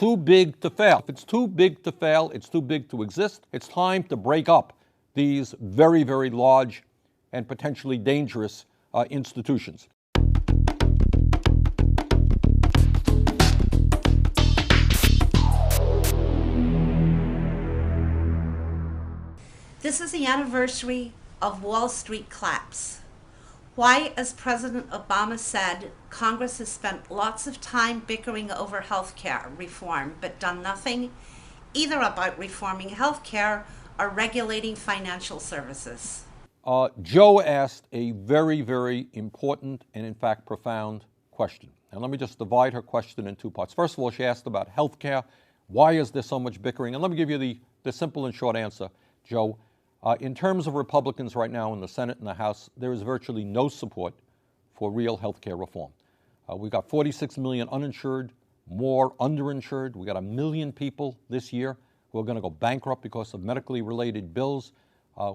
too big to fail. If it's too big to fail, it's too big to exist. It's time to break up these very, very large and potentially dangerous institutions. This is the anniversary of Wall Street collapse. Why, as President Obama said, Congress has spent lots of time bickering over health care reform, but done nothing either about reforming health care or regulating financial services. Joe asked a very, very important and, in fact, profound question. And let me just divide her question in two parts. First of all, she asked about health care. Why is there so much bickering? And let me give you the simple and short answer, Joe. In terms of Republicans right now in the Senate and the House, there is virtually no support for real health care reform. We've got 46 million uninsured, more underinsured. We got 1 million people this year who are going to go bankrupt because of medically related bills.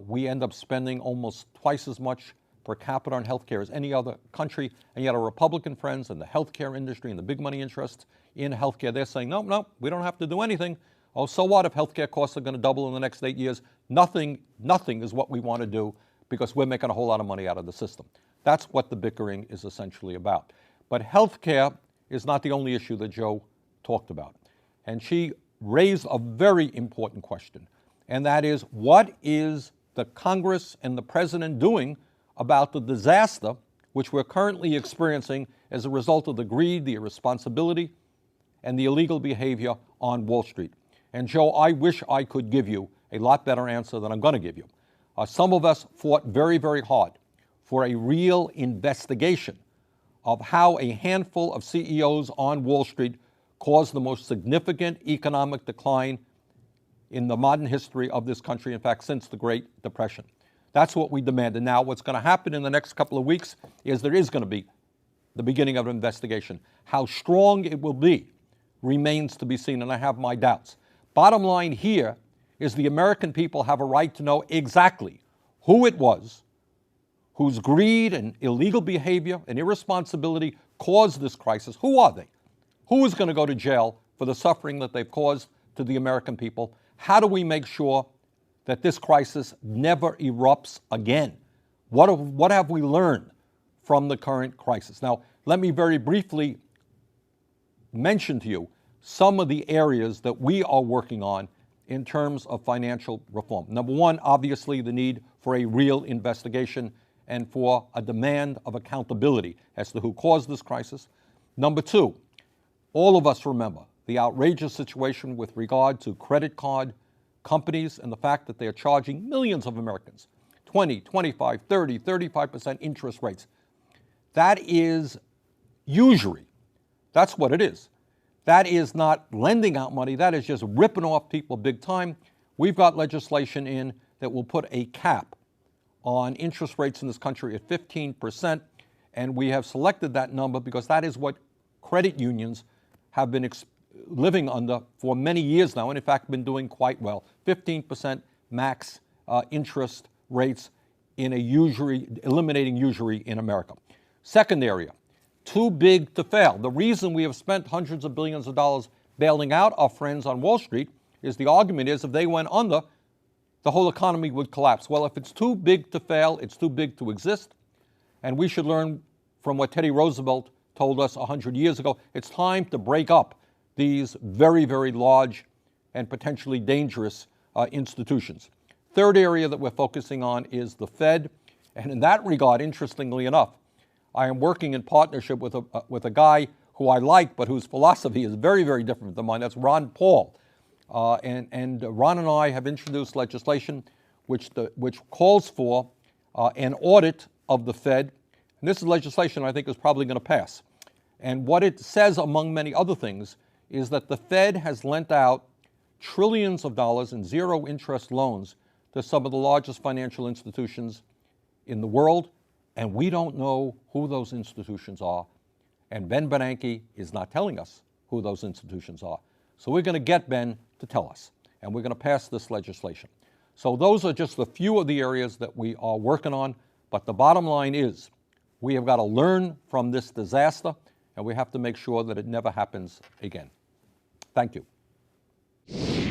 We end up spending almost twice as much per capita on health care as any other country, and yet our Republican friends and the health care industry and the big money interests in health care, they're saying, no, we don't have to do anything. Oh, so what if healthcare costs are going to double in the next 8 years? Nothing is what we want to do because we're making a whole lot of money out of the system. That's what the bickering is essentially about. But healthcare is not the only issue that Joe talked about. And she raised a very important question, and that is, what is the Congress and the President doing about the disaster which we're currently experiencing as a result of the greed, the irresponsibility, and the illegal behavior on Wall Street? And Joe, I wish I could give you a lot better answer than I'm going to give you. Some of us fought very, very hard for a real investigation of how a handful of CEOs on Wall Street caused the most significant economic decline in the modern history of this country, in fact, since the Great Depression. That's what we demanded. Now, what's going to happen in the next couple of weeks is there is going to be the beginning of an investigation. How strong it will be remains to be seen, and I have my doubts. Bottom line here is the American people have a right to know exactly who it was whose greed and illegal behavior and irresponsibility caused this crisis. Who are they? Who is going to go to jail for the suffering that they've caused to the American people? How do we make sure that this crisis never erupts again? What have we learned from the current crisis? Now, let me very briefly mention to you some of the areas that we are working on in terms of financial reform. Number one, obviously, the need for a real investigation and for a demand of accountability as to who caused this crisis. Number two, all of us remember the outrageous situation with regard to credit card companies and the fact that they are charging millions of Americans 20, 25, 30, 35% interest rates. That is usury. That's what it is. That is not lending out money. That is just ripping off people big time. We've got legislation in that will put a cap on interest rates in this country at 15%, and we have selected that number because that is what credit unions have been living under for many years now, and in fact been doing quite well. 15% max interest rates in a usury, eliminating usury in America. Second area, too big to fail. The reason we have spent hundreds of billions of dollars bailing out our friends on Wall Street is the argument is if they went under, the whole economy would collapse. Well, if it's too big to fail, it's too big to exist. And we should learn from what Teddy Roosevelt told us 100 years ago. It's time to break up these very, very large and potentially dangerous institutions. Third area that we're focusing on is the Fed. And in that regard, interestingly enough, I am working in partnership with a guy who I like, but whose philosophy is very, very different than mine. That's Ron Paul. And Ron and I have introduced legislation which calls for an audit of the Fed. And this is legislation I think is probably going to pass. And what it says, among many other things, is that the Fed has lent out trillions of dollars in zero-interest loans to some of the largest financial institutions in the world, and we don't know who those institutions are. And Ben Bernanke is not telling us who those institutions are. So we're going to get Ben to tell us, and we're going to pass this legislation. So those are just a few of the areas that we are working on, but the bottom line is we have got to learn from this disaster, and we have to make sure that it never happens again. Thank you.